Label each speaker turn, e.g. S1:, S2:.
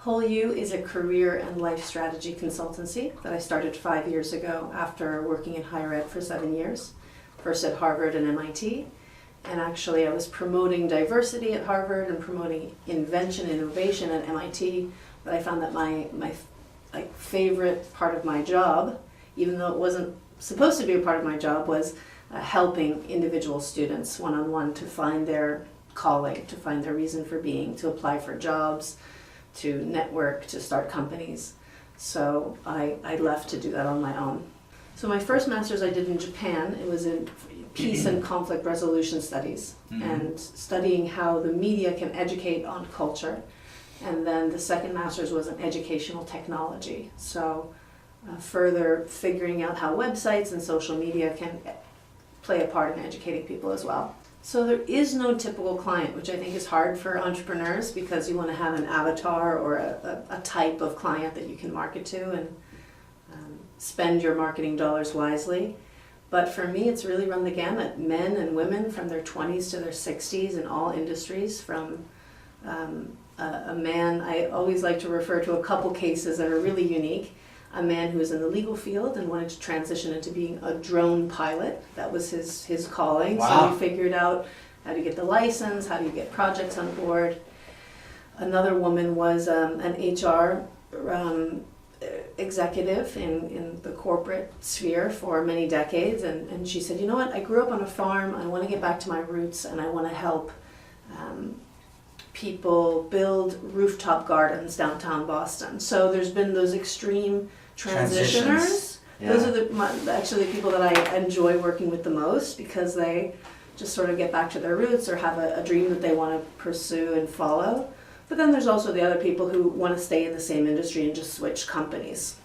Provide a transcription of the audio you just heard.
S1: Whole U is a career and life strategy consultancy that I started 5 years ago after working in higher ed for 7 years, first at Harvard and MIT. And actually I was promoting diversity at Harvard and promoting invention, innovation at MIT, but I found that my favorite part of my job, even though it wasn't supposed to be a part of my job, was helping individual students one-on-one to find their calling, to find their reason for being, to apply for jobs, to network, to start companies. So I left to do that on my own. So my first master's I did in Japan. It was in peace and conflict resolution studies, and studying how the media can educate on culture. And then the second master's was in educational technology. So further figuring out how websites and social media can play a part in educating people as well. So there is no typical client, which I think is hard for entrepreneurs because you want to have an avatar or a type of client that you can market to and spend your marketing dollars wisely. But for me, it's really run the gamut. Men and women from their 20s to their 60s in all industries, from a man, I always like to refer to a couple cases that are really unique. A man who was in the legal field and wanted to transition into being a drone pilot. That was his calling.
S2: Wow.
S1: So he figured out how to get the license, how do you get projects on board. Another woman was an HR executive in the corporate sphere for many decades, and she said, you know what, I grew up on a farm, I want to get back to my roots, and I want to help people build rooftop gardens downtown Boston. So there's been those extreme transitioners.
S2: Yeah.
S1: Those are actually the people that I enjoy working with the most, because they just sort of get back to their roots or have a dream that they want to pursue and follow. But then there's also the other people who want to stay in the same industry and just switch companies.